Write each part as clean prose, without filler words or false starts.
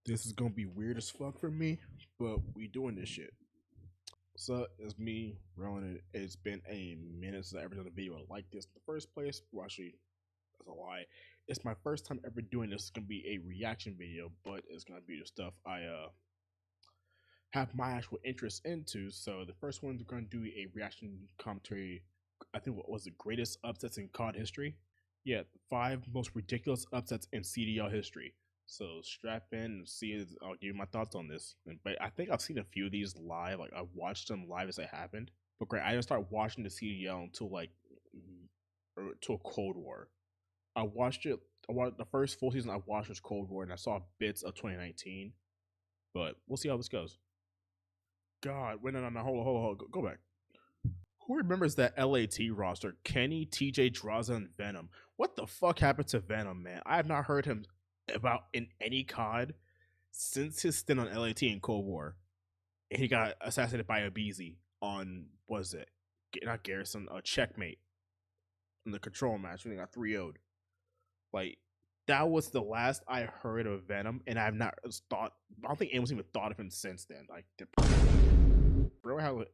This is gonna be weird as fuck for me, but we doing this shit. So it's me, Ronin. It's been a minute since I ever done a video like this in the first place. Well, actually, that's a lie. It's my first time ever doing this. It's gonna be a reaction video, but it's gonna be the stuff I have my actual interest into. So the first one's gonna do a reaction commentary. I think what was the greatest upsets in COD history. Yeah, 5 most ridiculous upsets in CDL history. So strap in and see it. I'll give you my thoughts on this. But I think I've seen a few of these live. Like I watched them live as they happened. But great, I didn't start watching the CDL until like until Cold War. I watched it. I watched the first full season I watched was Cold War, and I saw bits of 2019. But we'll see how this goes. God, wait, no, hold on, go back. Who remembers that LAT roster? Kenny, TJ, Draza, and Venom. What the fuck happened to Venom, man? I have not heard him about in any COD since his stint on LAT in Cold War. And he got assassinated by Abizi on, what is it? Not Garrison, Checkmate. In the control match when he got 3-0'd. Like, that was the last I heard of Venom, and I have not thought, I don't think anyone's even thought of him since then. Like, bro, how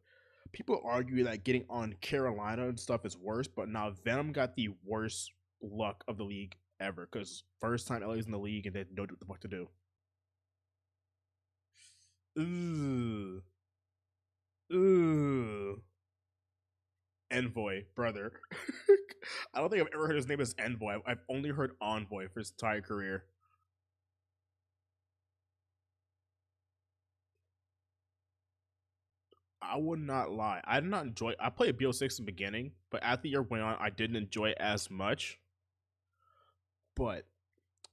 people argue that getting on Carolina and stuff is worse, but now Venom got the worst luck of the league ever because first time LA's in the league and they don't know what the fuck to do. Ooh. Ooh. Envoy, brother. I don't think I've ever heard his name as Envoy. I've only heard Envoy for his entire career. I would not lie. I did not enjoy. I played BO6 in the beginning, but as the year went on, I didn't enjoy it as much. But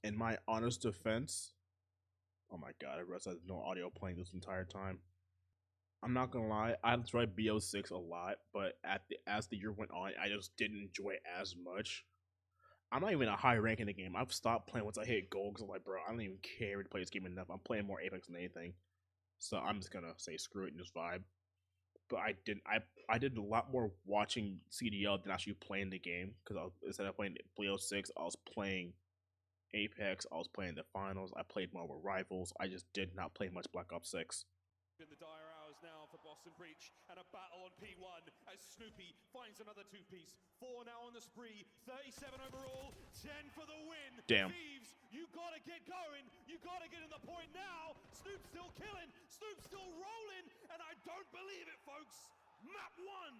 in my honest defense, oh my god, I realized I had no audio playing this entire time. I'm not gonna lie, I enjoyed BO6 a lot, but as the year went on, I just didn't enjoy it as much. I'm not even a high rank in the game. I've stopped playing once I hit gold because I'm like, bro, I don't even care to play this game enough. I'm playing more Apex than anything. So I'm just gonna say screw it and just vibe. But I did a lot more watching CDL than actually playing the game because instead of playing BO6, I was playing Apex. I was playing the finals. I played more with rivals. I just did not play much Black Ops 6. In the dire hours now for Boston Breach and a battle on P1 as Snoopy finds another two-piece. 4 now on the spree, 37 overall, 10 for the win. Damn. Thieves, you gotta get going. You gotta get in the point now. Snoop's still killing. Snoop's still rolling. And I don't believe it, folks. Map 1,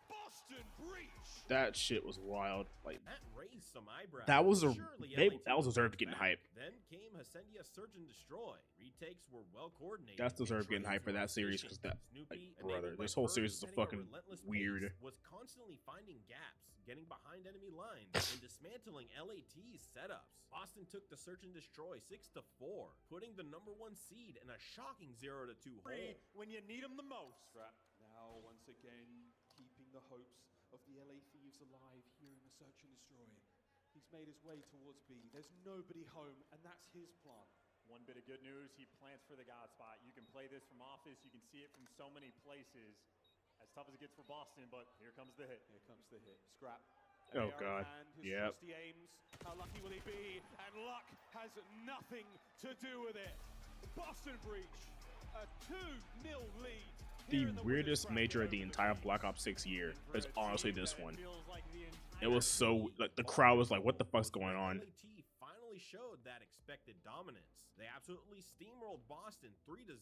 Boston Breach. That shit was wild. Like that raised some eyebrows. That was that was deserved getting hype. Then came Hacendia Search and Destroy. Retakes were well coordinated. That's deserved getting hype for that series because that, like, brother, this whole series is a fucking weird. Was constantly finding gaps, getting behind enemy lines, and dismantling LAT's setups. Boston took the Search and Destroy 6-4, putting the #1 seed in a shocking 0-2 hole. When you need them the most. Now, once again, keeping the hopes of the LA Thieves alive here in the Search and Destroy. He's made his way towards B. There's nobody home, and that's his plan. One bit of good news, he plants for the God spot. You can play this from office, you can see it from so many places. As tough as it gets for Boston, but here comes the hit. Here comes the hit. Scrap. Oh god. Yeah. How lucky will he be? And luck has nothing to do with it. Boston Breach, a 2-0 lead. The weirdest major of the entire Black Ops 6 year is honestly this one. It was so, like, the crowd was like, what the fuck's going on? LAT finally showed that expected dominance. They absolutely steamrolled Boston 3-0.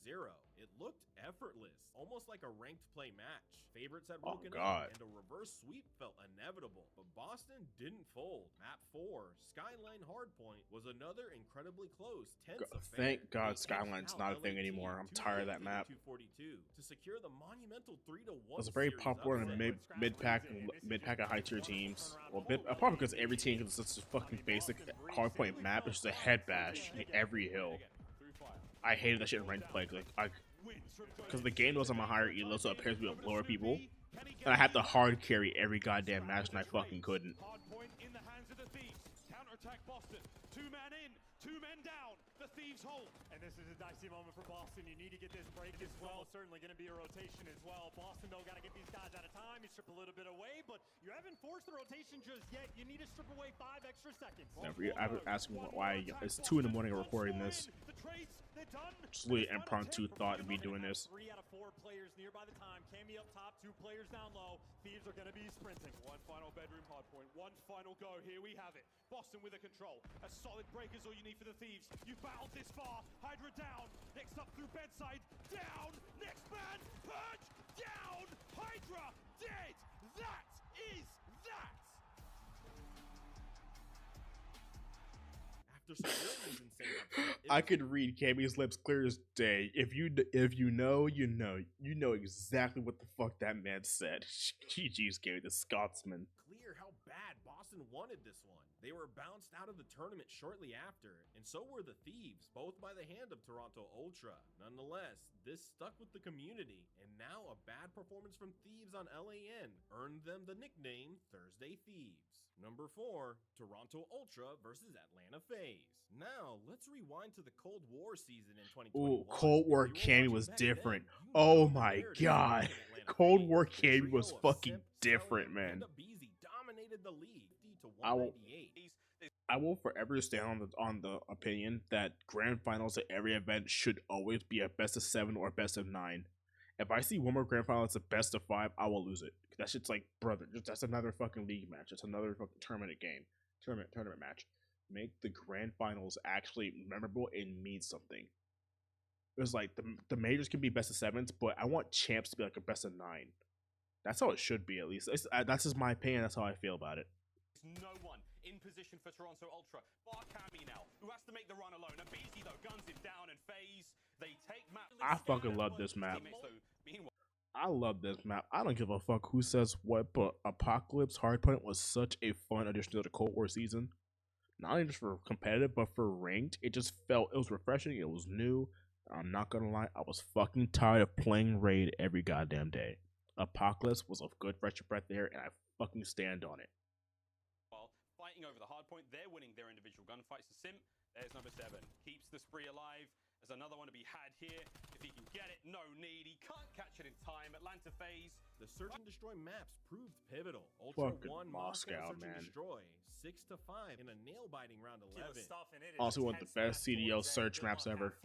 It looked effortless, almost like a ranked play match. Favorites had woken up, and a reverse sweep felt inevitable. But Boston didn't fold. Map 4, Skyline Hardpoint, was another incredibly close 10th affair. Thank God Skyline's not a thing anymore. I'm tired of that map. 242 to secure the monumental 3-1. It was very popular in mid-pack and high-tier teams. Well, probably because every team is such a fucking basic hardpoint map. It's just a head bash in every hill. I hated that shit in ranked play because the game was on my higher elo, so it appears to be with lower people, and I had to hard carry every goddamn match, and I fucking couldn't. Hardpoint in the hands of the Thieves. Counterattack Boston. 2 men in, 2 men down. The Thieves hold. And this is a dicey moment for Boston. You need to get this break as well. Certainly going to be a rotation as well. Boston, though, got to get these guys out of time. You strip a little bit away, but you haven't forced the rotation just yet. You need to strip away 5 extra seconds. I've been asking why it's 2 in the morning recording this. The traits, Just really impromptu thought to be doing this. 3 out of 4 players near by the time. Cammy up top, 2 players down low. Thieves are going to be sprinting. One final bedroom hardpoint, one final go. Here we have it. Boston with a control. A solid break is all you need for the Thieves. You've battled this far. Hydra down. Next up through bedside. Down. Next man. Purge. Down. Hydra dead. That is that. After some really insane upset, I could read Cammy's lips clear as day. If you know, you know. You know exactly what the fuck that man said. GG's Cammy, the Scotsman. clear how bad Boston wanted this one. They were bounced out of the tournament shortly after, and so were the Thieves, both by the hand of Toronto Ultra. Nonetheless, this stuck with the community, and now a bad performance from Thieves on LAN earned them the nickname Thursday Thieves. Number 4, Toronto Ultra versus Atlanta FaZe. Now, let's rewind to the Cold War season in 2021. Ooh, Cold War If you were Cammy watching was back different. then, you Oh know the my narrative god. surrounding Atlanta Cold FaZe. War The Cammy trio was of fucking Simp, different, Celium, man. and Abizi dominated the league 50 to I will- 198. I will forever stand on the opinion that grand finals at every event should always be a best of 7 or best of 9. If I see one more grand final that's a best of 5, I will lose it. That shit's like, brother, that's another fucking league match. It's another fucking tournament game. Tournament match. Make the grand finals actually memorable and mean something. It was like the majors can be best of 7s, but I want champs to be like a best of 9. That's how it should be, at least. That's just my opinion. That's how I feel about it. No one in position for Toronto Ultra. Bar Cammy now, who has to make the run alone. Abizi though guns him down, and FaZe, they take map. I fucking love this map. Teammates, though, meanwhile, I love this map. I don't give a fuck who says what, but Apocalypse Hardpoint was such a fun addition to the Cold War season. Not only just for competitive, but for ranked. It was refreshing. It was new. I'm not gonna lie, I was fucking tired of playing Raid every goddamn day. Apocalypse was a good fresh breath there, and I fucking stand on it. fighting over the hard point, they're winning their individual gunfights. The Simp, there's number 7. Keeps the spree alive. There's another one to be had here. If he can get it, no need. He can't catch it in time. Atlanta FaZe. The Search and Destroy maps proved pivotal. Ultra Fucking won Moscow, Search man. and Destroy 6 to 5 in a nail-biting round 11. Also one of the best CDL search maps ever.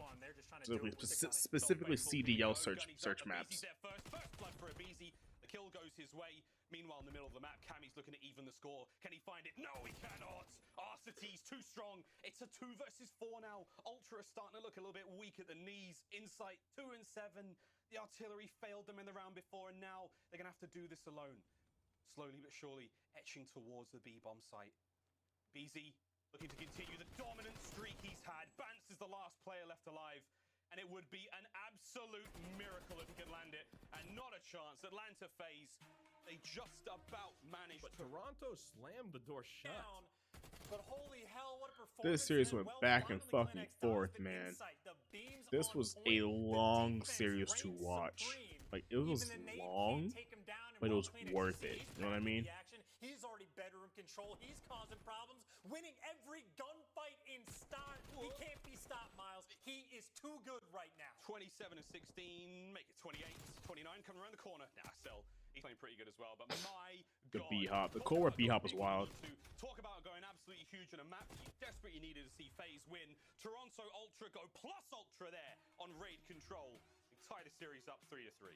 Specifically CDL search maps. First blood for Abizi. The kill goes his way. Meanwhile, in the middle of the map, Cammy's looking to even the score. Can he find it? No, he cannot. Arcity's too strong. It's a 2 versus 4 now. Ultra is starting to look a little bit weak at the knees. Insight 2 and 7. The artillery failed them in the round before, and now they're going to have to do this alone. Slowly but surely, etching towards the B-bomb site. BZ looking to continue the dominant streak he's had. Bance is the last player left alive. And it would be an absolute miracle if he could land it. And not a chance. Atlanta FaZe, they just about managed But Toronto slammed the door shut. But holy hell, what a performance. This series and went well back done and to the fucking Clinics. forth, Donovan man. Insight, the beams This on was point, a the long defense series to reigns watch. supreme. Like, it was Even the Nate long, can't take him down, and but it while was Clinics worth is it. he's You know what I back in mean? the action, he's already bedroom control. He's causing problems, winning every gunfight in start. He can't be stopped, Miles. He is too good right now. 27 and 16, make it 28, 29, coming around the corner. Nah, still, he's playing pretty good as well. But my The God. B-Hop. The Talk Cold War about B-Hop going was big when you wild. need to. Talk about going absolutely huge on a map that you desperately needed to see FaZe win. Toronto Ultra go plus Ultra there on raid control. They tie the series up 3-3.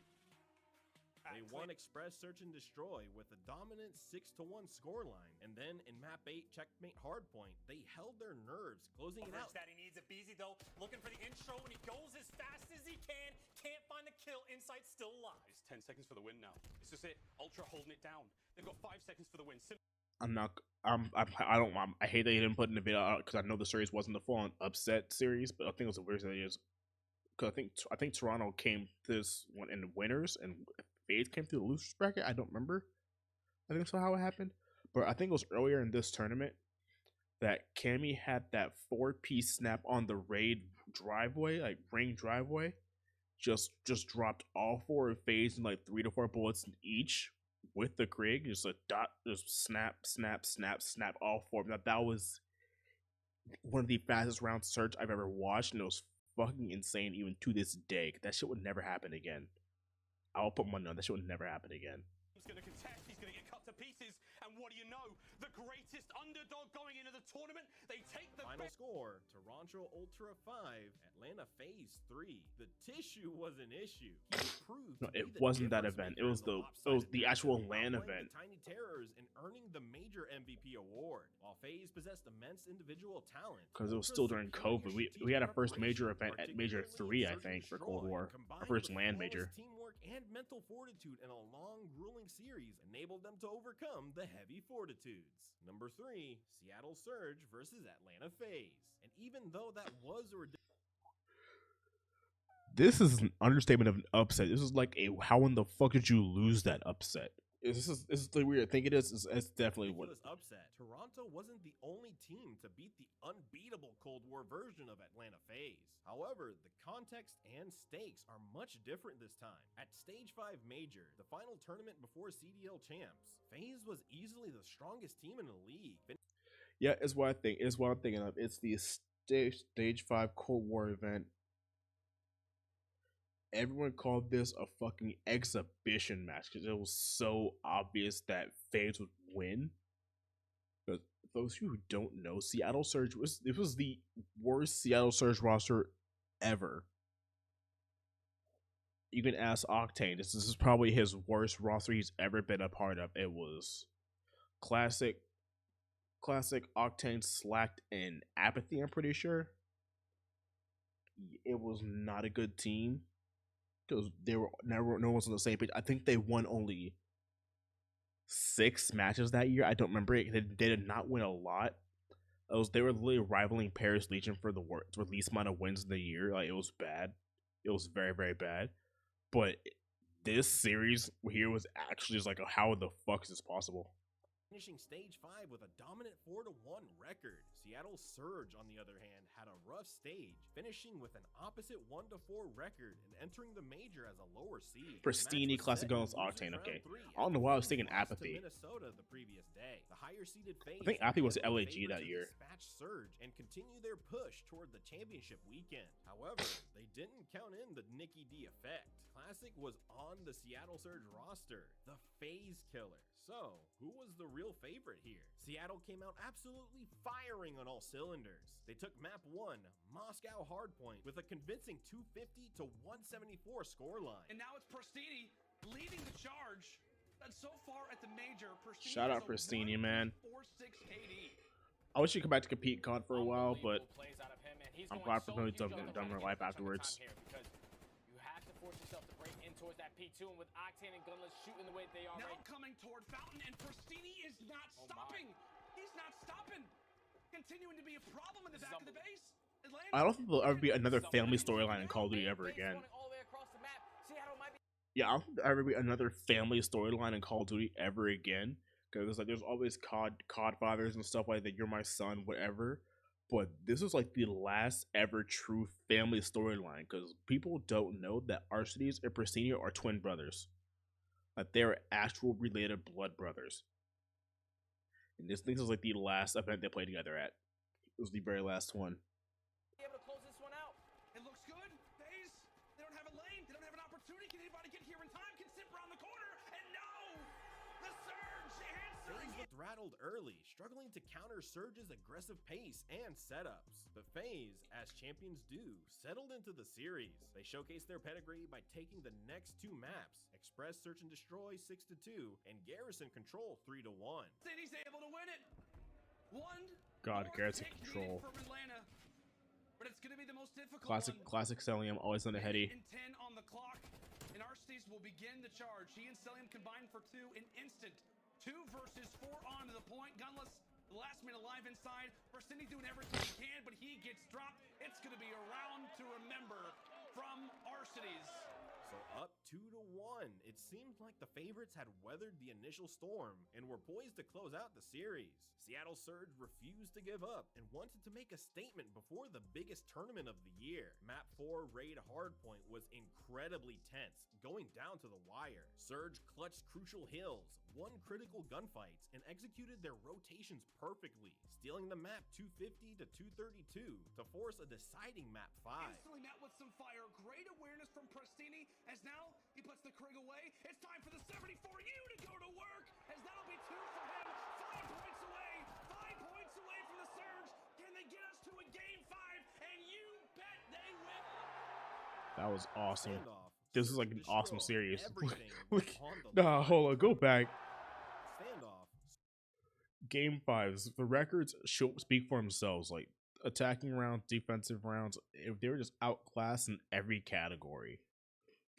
They won Express Search and Destroy with a dominant 6-1 scoreline. And then in map 8, Checkmate Hardpoint, they held their nerves, closing it out. That he needs a Beezy though, looking for the intro, and he goes as fast as he can. Can't find the kill. Insight's still alive. It's 10 seconds for the win now. This is it. Ultra holding it down. They've got 5 seconds for the win. I hate that you didn't put in the video out because I know the series wasn't the full-on upset series, but I think it was a weird series. Because I think Toronto came this one in the winners and FaZe came through the losers bracket. I don't remember. I think that's how it happened. But I think it was earlier in this tournament that Cammy had that 4-piece snap on the raid driveway, like ring driveway. Just dropped all 4 of FaZe in like 3 to 4 bullets in each with the Krig. Just a dot, just snap, all 4. That was one of the fastest round search I've ever watched, and it was fucking insane even to this day. That shit would never happen again. I'll put money on that shit would never happen again. He's going to contest. He's going to get cut to pieces. And what do you know? The greatest underdog going into the tournament. They take the Final score: Toronto Ultra 5, Atlanta FaZe 3. The tissue was an issue. He proved No, to it be the wasn't that difference event. It maker was in the the lopsided actual matchup, LAN outplaying event. the Tiny Terrors and earning the major MVP award. While FaZe possessed immense individual talent, Because it was Ultra's still during superior COVID. We strategic had our first major preparation, event at Major particularly 3, in I Search think, and for Cold Destroy, War. Our combined first with LAN flawless major. teamwork and mental fortitude in a long, grueling series enabled them to overcome the heavy fortitudes. Number 3, Seattle Surge versus Atlanta FaZe. And even though that was a This is an understatement of an upset. This is like a how in the fuck did you lose that upset? This is the weird thing. It's definitely what. ridiculous upset, Toronto wasn't the only team to beat the unbeatable Cold War version of Atlanta FaZe. However, the context and stakes are much different this time. At Stage 5 Major, the final tournament before CDL champs, FaZe was easily the strongest team in the league. Yeah, it's what I think. It's what I'm thinking of. It's the stage 5 Cold War event. Everyone called this a fucking exhibition match because it was so obvious that FaZe would win. But those of you who don't know, Seattle Surge was the worst Seattle Surge roster ever. You can ask Octane. This is probably his worst roster he's ever been a part of. It was classic Octane, Slacked, and Apathy, I'm pretty sure. It was not a good team because no one was on the same page. I think they won only 6 matches that year. I don't remember it. They did not win a lot. They were literally rivaling Paris Legion for the least amount of wins in the year. Like, it was bad. It was very, very bad. But this series here was actually just like, how the fuck is this possible? Finishing Stage 5 with a dominant 4-1 record. Seattle Surge, on the other hand, had a rough stage, finishing with an opposite 1-4 record and entering the major as a lower seed. Pristini, Classic Guns, Octane. Okay, I don't know why I was thinking Apathy. Minnesota the previous day. The higher seeded FaZe, I think Apathy was LAG that year. Dispatch Surge and continue their push toward the championship weekend. However, they didn't count in the Nikki D effect. Classic was on the Seattle Surge roster, the FaZe Killer. So, who was the real favorite here? Seattle came out absolutely firing on all cylinders. They took map 1, Moscow Hardpoint, with a convincing 250 to 174 scoreline. And now it's Pristini leading the charge. And so far at the major, Pristini shout out Pristini, man. 4.46 KD. I wish he could come back to compete COD for a while, but I'm glad for him to done their life afterwards. Force yourself to break in towards that P2, and with Octane and Gunless shooting the way they are now right coming toward Fountain, and Pristini is not stopping. He's not stopping. Continuing to be a problem in the back of the base. I don't think there'll ever be another family storyline in Call of Duty ever again. Yeah, I don't think there'll ever be another family storyline in Call of Duty ever again. Because like there's always COD fathers and stuff like that. You're my son, whatever. But this is like the last ever true family storyline because people don't know that Arcades and Pristini are twin brothers. Like they're actual related blood brothers. And this is like the last event they played together at. It was the very last one. Be able to close this one out. It looks good. FaZe, they don't have a lane. They don't have an opportunity. Can anybody get here in time? Can Sip around the corner? And no! The Surge answering FaZe looked rattled early, struggling to counter Surge's aggressive pace and setups. But FaZe, as champions do, settled into the series. They showcased their pedigree by taking the next 2 maps, Express Search and Destroy 6-2 and Garrison Control 3-1. City's able to win it. God, Garrison Control. From Atlanta, but it's going to be the most difficult Classic Celium, always on the heady. 10 on the clock, and Arcades will begin the charge. He and Celium combined for 2 in instant. 2 versus 4 on to the point. Gunless, the last man alive inside. Pristini doing everything he can, but he gets dropped. It's going to be a round to remember from Arcades. So up 2-1, it seemed like the favorites had weathered the initial storm and were poised to close out the series. Seattle Surge refused to give up and wanted to make a statement before the biggest tournament of the year. Map 4 Raid Hardpoint was incredibly tense, going down to the wire. Surge clutched crucial hills, won critical gunfights, and executed their rotations perfectly, stealing the map 250 to 232 to force a deciding map 5. Instantly met with some fire. Great awareness from Pristini, as now he puts the Krig away. It's time for the 74U to go to work, as that'll be 2 for him. That was awesome. Standoff. This is Search like and an awesome destroy. series. Everything Look, on the nah, line. hold on, go back. Standoff. Game 5s, the records speak for themselves. Like attacking rounds, defensive rounds, if they were just outclassed in every category.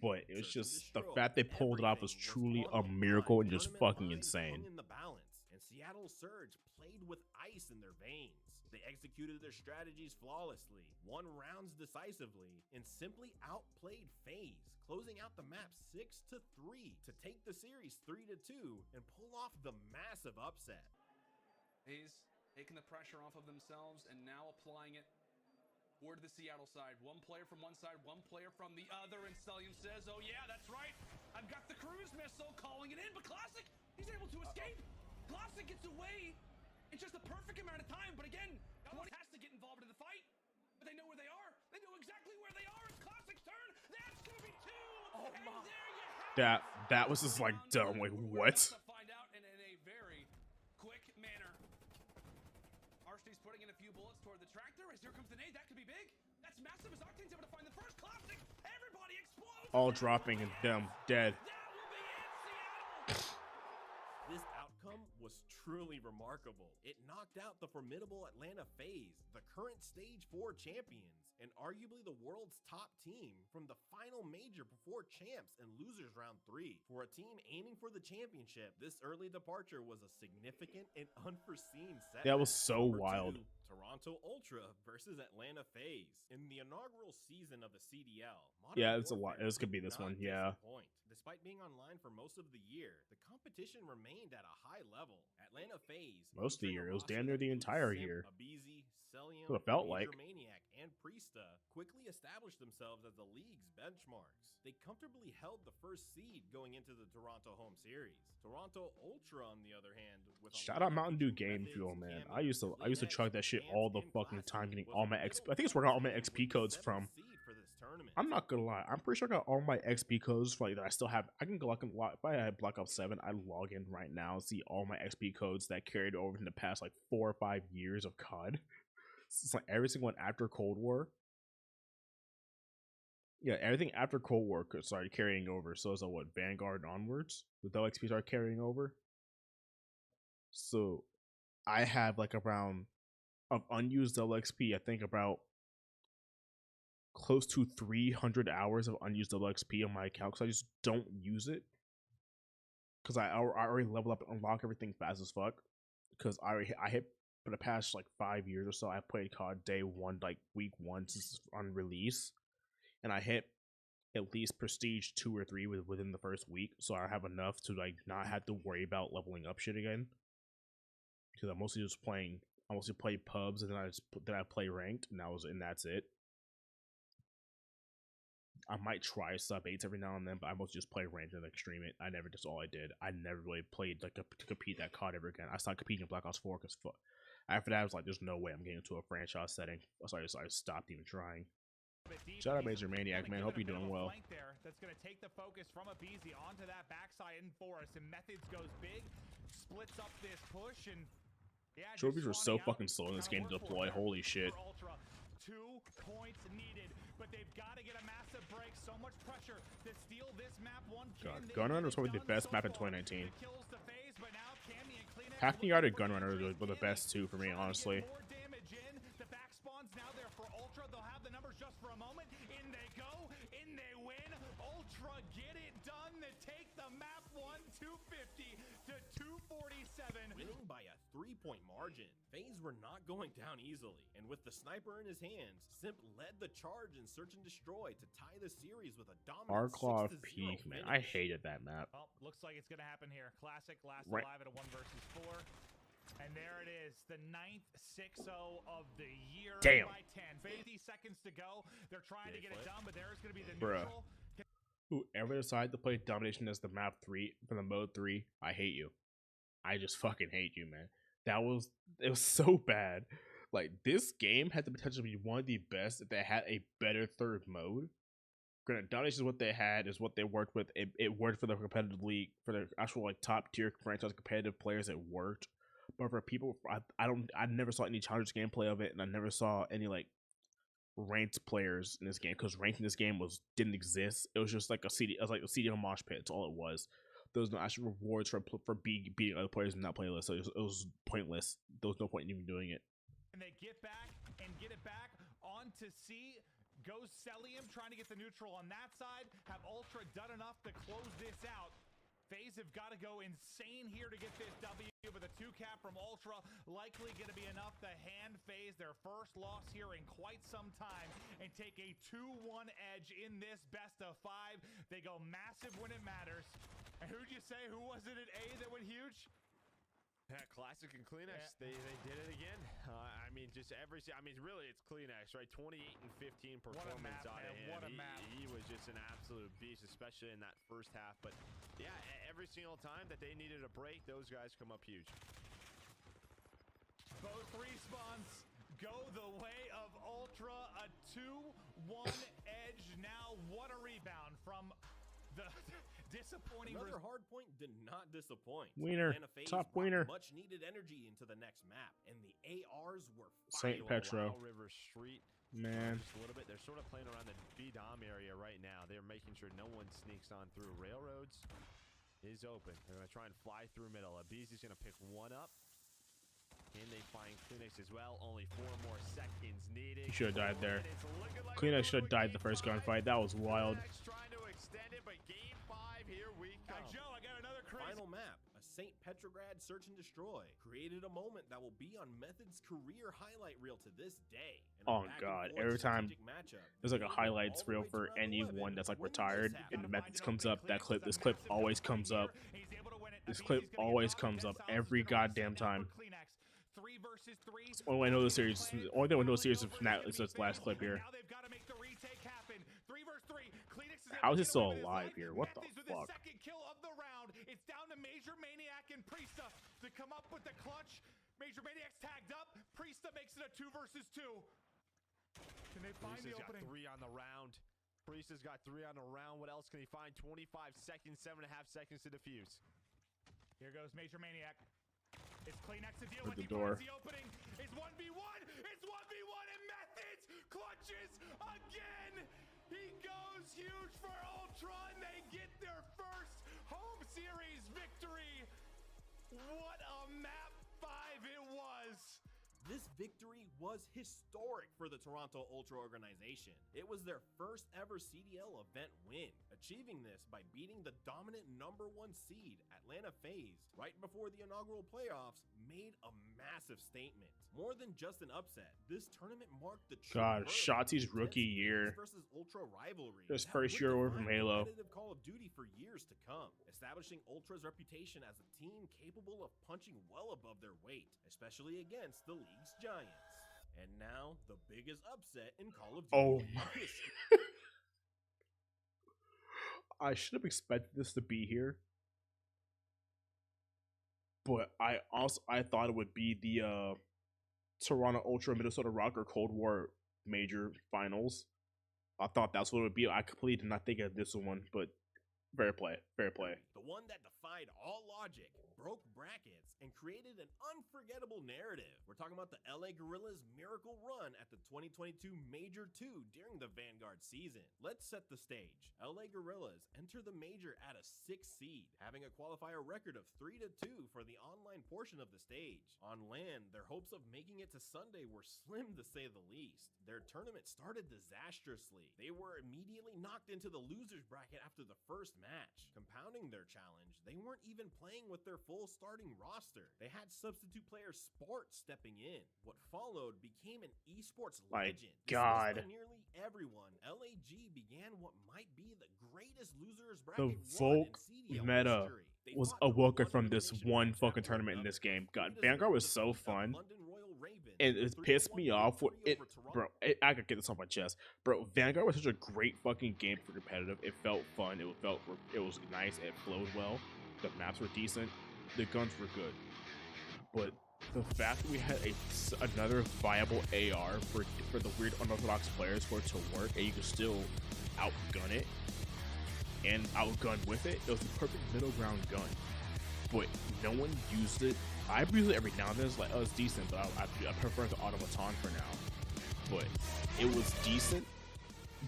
But it was Search and just the destroy. fact they pulled it off was Everything truly on a the miracle line. and just Tournament fucking lives insane. hung in the balance, and Seattle Surge played with ice in their veins. They executed their strategies flawlessly, won rounds decisively, and simply outplayed FaZe, closing out the map 6-3 to take the series 3-2 and pull off the massive upset. FaZe taking the pressure off of themselves and now applying it toward the Seattle side. One player from one side, one player from the other, and Stellium says, oh yeah, that's right. I've got the cruise missile, calling it in, but Classic, he's able to escape. Classic gets away in just the perfect amount of time, but again, 20 has to get involved in the fight, but they know where they are. They know exactly where they are. It's Classic's turn. That's gonna be 2. Oh and my. there you have it. That was just like dumb. Like We're what? about to find out in a very quick manner. Arsty's putting in a few bullets toward the tractor. As here comes the nade, that could be big. That's massive. As Octane's able to find the first Classic. Everybody explodes. All dropping and them dead. That will be it, Seattle. This outcome was truly remarkable. It knocked out the formidable Atlanta FaZe, the current Stage 4 champions, and arguably the world's top team from the final major before champs and losers round 3. For a team aiming for the championship, this early departure was a significant and unforeseen setback. That was so Number wild. 2, Toronto Ultra versus Atlanta FaZe. In the inaugural season of the CDL, Yeah, it's a lot. This could be this one, yeah. Despite being online for most of the year, the competition remained at a high level. Atlanta FaZe, Most of the featuring year. a It was roster damn near that the includes entire Simp, year. Abizi, Celium, That's what it felt Major like. Maniac, and Priesta quickly established themselves as the league's benchmarks. They comfortably held the first seed going into the Toronto home series. Toronto Ultra, on the other hand, with Shout out Mountain Dew Game Fuel, man. I used to chug that shit all the fucking time, getting all my XP. I think it's where I got all my XP codes from. I'm not gonna lie. I'm pretty sure I got all my XP codes for, like, that I still have. I can go like if I had Black Ops 7, I log in right now and see all my XP codes that carried over in the past like 4 or 5 years of COD. It's like every single one after Cold War. Yeah, everything after Cold War started carrying over. So it's like what, Vanguard onwards? The double XP started carrying over. So I have like around of unused double XP, I think about close to 300 hours of unused double XP on my account because I just don't use it. Because I already level up and unlock everything fast as fuck. Because I hit for the past like 5 years or so, I played COD day one, like week 1 since on release. And I hit at least prestige 2 or 3 within the first week. So I have enough to like not have to worry about leveling up shit again. Because I'm mostly just playing. I mostly play pubs and then I play ranked, and that's it. I might try sub 8s every now and then, but I mostly just play ranked and like stream it. That's all I did. I never really played like to compete that COD ever again. I stopped competing in Black Ops 4 because after that I was like, there's no way I'm getting into a franchise setting. So I stopped even trying. Shout out Major Maniac, man. Hope you're doing well. There that's going to take the focus from Abizi onto that backside in Forest, and Methods goes big, splits up this push, and yeah, trophies were so fucking slow in this game to deploy. Holy shit. Ultra. 2 points needed, but they've got to get a massive break. So much pressure to steal this map. God, Gunrunner was probably the best map in 2019. Hackney Yard and Gunrunner were the best too for me, honestly. More damage in. The back spawn's now there for Ultra. They'll have the numbers just for a moment. In they go. In they win. Ultra get it done. They take the map 250 to 247. Winning by a 3-point margin. FaZe were not going down easily, and with the sniper in his hands, Simp led the charge in Search and Destroy to tie the series with a dominant Claw 6-0 Peak, man. finish. I hated that map. Well, looks like it's going to happen here. Classic last Right. alive at a 1 versus 4. And there it is, the 9th 6-0 of the year. Damn. By 10. 50 seconds to go. They're trying to get it done, but there's going to be the Bruh. neutral. Whoever decided to play Domination as the map 3 for the mode 3, I hate you. I just fucking hate you, man. It was so bad. Like, this game had the potential to be one of the best if they had a better third mode. Granted, Domination is what they had, is what they worked with. It worked for the competitive league, for the actual like top tier franchise competitive players. It worked, but for people, I never saw any challenge gameplay of it, and I never saw any like ranked players in this game, because ranked in this game didn't exist. It was just like it was like a CDL mosh pit. That's all it was. There was no actual rewards for beating other players in that playlist, so it was pointless. There was no point in even doing it. And they get back and get it back onto C. Goes Celium trying to get the neutral on that side. Have Ultra done enough to close this out? FaZe have got to go insane here to get this W, but the 2-cap from Ultra likely going to be enough to hand FaZe their first loss here in quite some time and take a 2-1 edge in this best of 5. They go massive when it matters. And who'd you say? Who was it at A that went huge? Yeah, Classic and Kleenex, they did it again. I mean, just really, it's Kleenex, right? 28 and 15 performance out of him. What a map. He was just an absolute beast, especially in that first half. But yeah, every single time that they needed a break, those guys come up huge. Both respawns go the way of Ultra. A 2-1 edge now. What a rebound from the disappointing. Another hard point did not disappoint. Wiener, top wiener. Much needed energy into the next map, and the ARs were St. Petro. River Street. Man, just a little bit. They're sort of playing around the B-Dom area right now. They're making sure no one sneaks on through. Railroads is open. They're going to try and fly through middle. Abizi's going to pick one up. Can they find Kleenex as well? Only 4 more seconds needed. He should have died there. Kleenex should have died the first gunfight. That was wild. Trying to extend it, but game 5, here we come. Joe, I got another crazy. Final map, a St. Petrograd search and destroy, created a moment that will be on Method's career highlight reel to this day. Oh god, every time there's like a highlights reel for anyone that's like retired and the Methods comes up, this clip always comes up. This clip always comes up every goddamn time. 3 versus 3. It's the only way I know the series. Only thing I know the series is this last clip here. Now they've got to make the retake happen. 3 versus 3. Kleenex is How is he still alive here? What the fuck? Second kill of the round. It's down to Major Maniac and Priesta to come up with the clutch. Major Maniac's tagged up. Priesta makes it a 2 versus 2. Can they find the opening? Got 3 on the round. Priesta's got 3 on the round. What else can he find? 25 seconds, 7.5 seconds to defuse. Here goes Major Maniac. It's Kleenex to deal with. The door. The opening is 1v1. It's 1v1 and Methods clutches again. He goes huge for Ultra and they get their first home series victory. What a map 5 it was. This victory was historic for the Toronto Ultra organization. It was their first ever CDL event win, achieving this by beating the dominant #1 seed, Atlanta FaZe, right before the inaugural playoffs, made a massive statement. More than just an upset, this tournament marked the true birth of Shotzi's the rookie year. versus Ultra rivalry. His that first would year away define from Halo. competitive Call of Duty for years to come, establishing Ultra's reputation as a team capable of punching well above their weight, especially against the league's giants. And now, the biggest upset in Call of Duty. Oh my. I should have expected this to be here. But I thought it would be the Toronto Ultra Minnesota Rocker Cold War major finals. I thought that's what it would be. I completely did not think of this one, but fair play. Fair play. The one that defied all logic, broke brackets, and created an unforgettable narrative. We're talking about the LA Guerrillas' miracle run at the 2022 Major 2 during the Vanguard season. Let's set the stage. LA Guerrillas enter the Major at a 6th seed, having a qualifier record of 3-2 for the online portion of the stage. On land, their hopes of making it to Sunday were slim to say the least. Their tournament started disastrously. They were immediately knocked into the losers bracket after the first match. Compounding their challenge, they weren't even playing with their full starting roster. They had substitute player Sport stepping in. What followed became an esports My legend. God. Dismissed by nearly everyone, LAG began what might be the greatest losers The bracket Volk run in CDL meta history. They was fought awoken one from this elimination one match fucking after tournament in another. this game. God, 3-0 Vanguard was so defeat the fun. London Royal Ravens, And it pissed me off. 3-1 It, over Toronto. bro, I could get this off my chest. Bro, Vanguard was such a great fucking game for competitive. It felt fun. It was nice. It flowed well. The maps were decent. The guns were good. But the fact that we had another viable AR for the weird unorthodox players for it to work, and you could still outgun it and outgun with it, it was the perfect middle ground gun. But no one used it. I use it every now and then. It's like, oh, it's decent, but I prefer the automaton for now. but it was decent.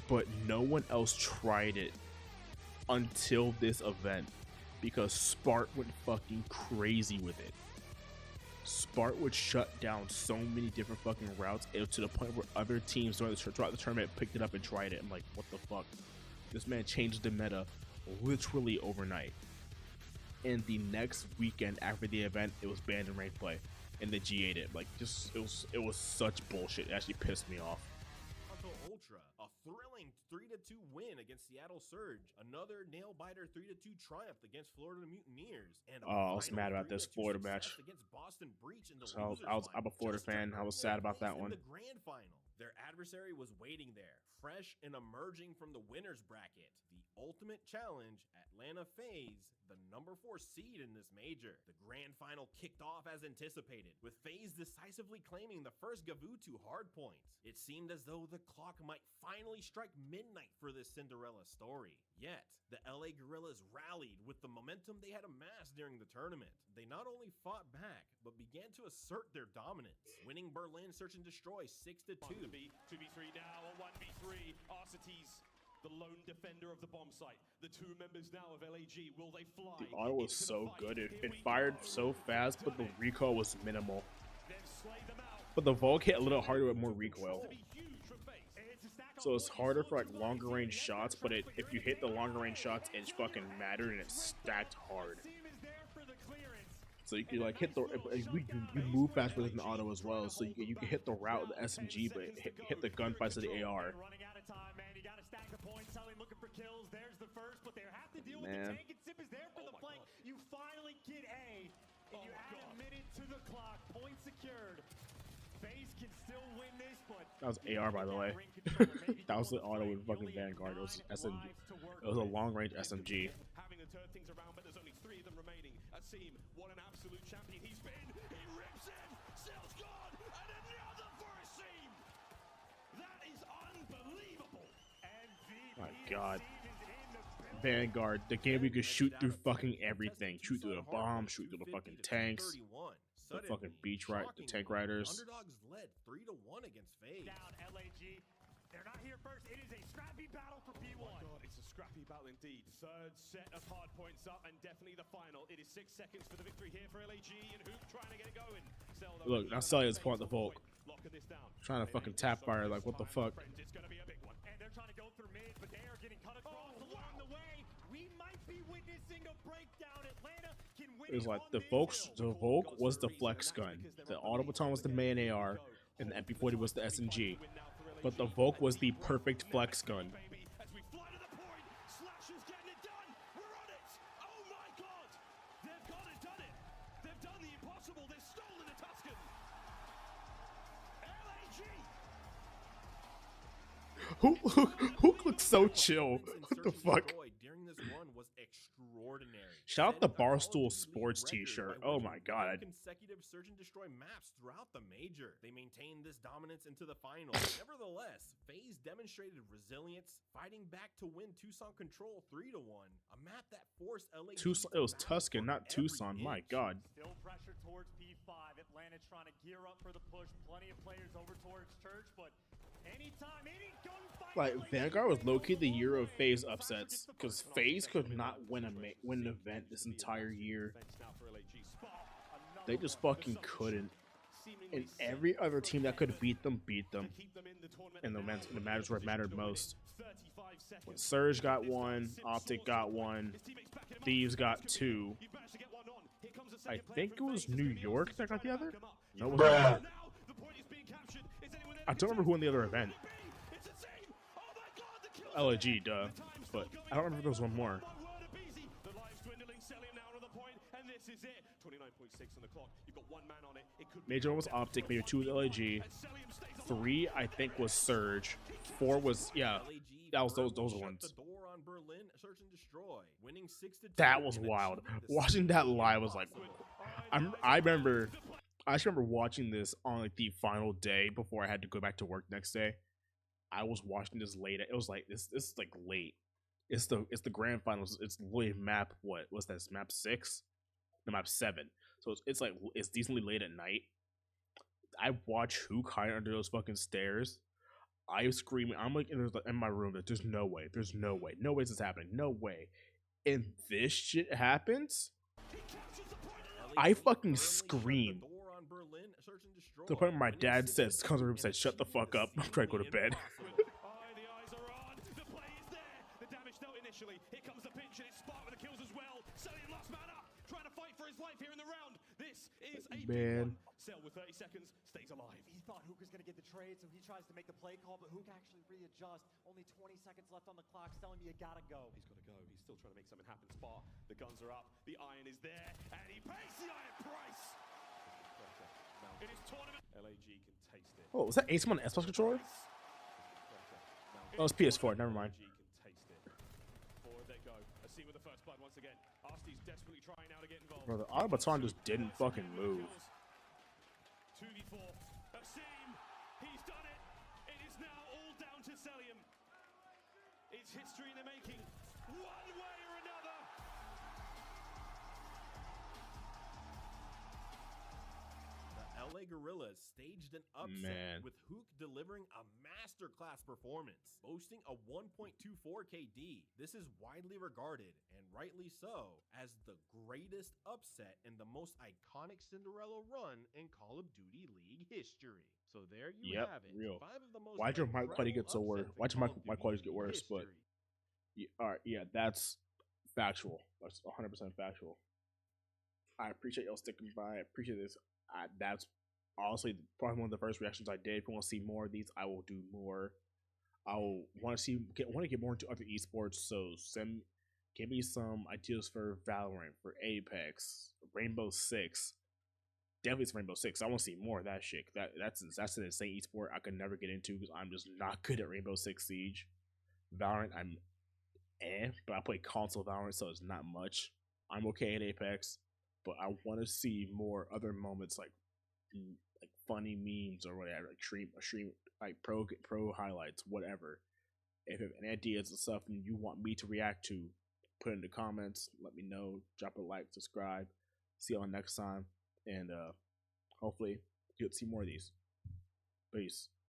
But no one else tried it until this event because Spart went fucking crazy with it. Spart would shut down so many different fucking routes to the point where other teams throughout the tournament picked it up and tried it. I'm like, what the fuck? This man changed the meta literally overnight. And the next weekend after the event, it was banned in ranked play, and the G8'd it. Like, just it was such bullshit. It actually pissed me off. Ultra, a thrilling 3-2 win against Seattle Surge, another nail-biter 3-2 triumph against Florida Mutineers, and I was mad about this Florida match. Against Boston Breach in the So I'm a Florida fan. I was sad about that one. The grand final. Their adversary was waiting there, fresh and emerging from the winners bracket. The ultimate challenge, Atlanta FaZe, the number 4 seed in this major. The grand final kicked off as anticipated, with FaZe decisively claiming the first Gavutu hardpoint. It seemed as though the clock might finally strike midnight for this Cinderella story. Yet, the LA Guerrillas rallied with the momentum they had amassed during the tournament. They not only fought back, but began to assert their dominance, winning Berlin Search and Destroy 6-2. 2v3 now, a 1v3. Arcites, the lone defender of the bomb site. The two members now of LAG, will they fly? The auto was so good. It fired so fast, but the recoil was minimal. But the Volk hit a little harder with more recoil. So it's harder for like longer range shots, but if you hit the longer range shots, it fucking mattered and it's stacked hard. So you can like hit the you move fast with an auto as well, so you can hit the route with the SMG, but hit the gunfights of the AR. Man. You finally get A, and you add a minute to the clock. Point secured. FaZe can still win this, but that was AR, by the way. That was the auto with fucking Vanguard. It was SMG. It was a long range SMG. Having to turn things around, but there's only 3 of them remaining. Asim, what an absolute champion he's been. He rips him. Cell's gone, and another for Asim. That is unbelievable. My God. Vanguard, the game we could shoot through fucking everything. Shoot through the bombs, shoot through the fucking tanks, the fucking the tank riders. Underdogs led 3-1 against FaZe. Down LAG. They're not here first. It is a scrappy battle for P1. Oh my God, it's a scrappy battle indeed. Third set of hard points up, and definitely the final. It is 6 seconds for the victory here for LAG, and Hoop trying to get it going. Look, now Celia's pulling the Volk. Trying to fucking tap fire, like what the fuck. It's gonna be a big one. And they're trying to go through mid, but they are getting cut across along the way. We might be witnessing a breakdown. Atlanta can win. It was like the Volk was the flex gun. The automaton was the main AR, and the MP40 was the SMG. But the Volk was the perfect flex gun. As we fly to the point, Slasher's getting it done. We're on it. Oh my God, they've got it, done it. They've done the impossible. They've stolen the Tuscan. LAG. Who looks so chill? What the fuck? During this run was extraordinary. Shout out the Barstool Sports t-shirt. Oh my God. Consecutive Search and Destroy maps throughout the major. They maintained this dominance into the final. Nevertheless, FaZe demonstrated resilience, fighting back to win Tucson Control 3-1. A map that forced LA. It was Tuscan, not Tucson. My God. Still pressure towards P5. Atlanta trying to gear up for the push. Plenty of players over towards Church, but anytime, any gunfight. Like Vanguard was low-key the year of FaZe upsets because FaZe could not win an event this entire year. They just fucking couldn't. And every other team that could beat them in the matters where it mattered most. When Surge got 1, Optic got 1, Thieves got 2. I think it was New York that got the other. No, it was not. I don't remember who won the other event. LAG, duh. But I don't remember if there was one more. Major was Optic, maybe 2 was LAG. 3, I think, was Surge. 4 was, yeah, that was those ones. That was wild. Watching that live was like, I just remember watching this on like the final day before I had to go back to work next day. I was watching this late. It was like this is like late. It's the grand finals. It's literally map what's that? Map 6? No, map 7. So it's like it's decently late at night. I watched Hook hide under those fucking stairs I screaming. I'm like in my room. That there's no way. There's no way. No way this is happening. No way. And this shit happens. I fucking screamed. To the point where my dad says, comes to the room, said, "Shut the fuck up. I'm trying to go to bed." The eyes are on. The play is there. The damage dealt initially. Here comes the pinch, and it's Spark with the kills as well. Selling lost man up, trying to fight for his life here in the round. This is a big one. Cell with 30 seconds stays alive. He thought Hook was going to get the trade, so he tries to make the play call, but Hook actually readjusts. Only 20 seconds left on the clock, telling me you gotta go. He's got to go. He's still trying to make something happen. Spark, the guns are up. The iron is there, and he pays the iron price. In his tournament, LAG can taste it. Oh, was that Ace on the Xbox controller? Oh, it's PS4. Never mind. LAG can taste it. Forward they go. A scene with the first blood once again. Arsty's desperately trying now to get involved. Bro, the automaton just didn't fucking move. 2v4. Asim, he's done it. It is now all down to Celium. It's history in the making. One way or another. LA Gorillas staged an upset with Hook delivering a masterclass performance, boasting a 1.24 KD. This is widely regarded, and rightly so, as the greatest upset and the most iconic Cinderella run in Call of Duty League history. So there you have it. Real. 5 of the most Why'd your mic quality get so worse? upsets in Why'd your Call of mic Duty quality get League worse? But history. all right, yeah, that's factual. That's 100% factual. I appreciate y'all sticking by. I appreciate this. That's honestly probably one of the first reactions I did. If you want to see more of these, I will do more. I will want to get more into other esports. So give me some ideas for Valorant, for Apex, Rainbow Six. Definitely it's Rainbow Six. I want to see more of that shit. That's an insane esport I could never get into because I'm just not good at Rainbow Six Siege. Valorant, I'm but I play console Valorant, so it's not much. I'm okay at Apex, but I want to see more other moments like funny memes or whatever, like stream like pro highlights, whatever. If you have any ideas and stuff and you want me to react to, put it in the comments. Let me know. Drop a like, subscribe. See y'all next time, and hopefully you'll see more of these. Peace.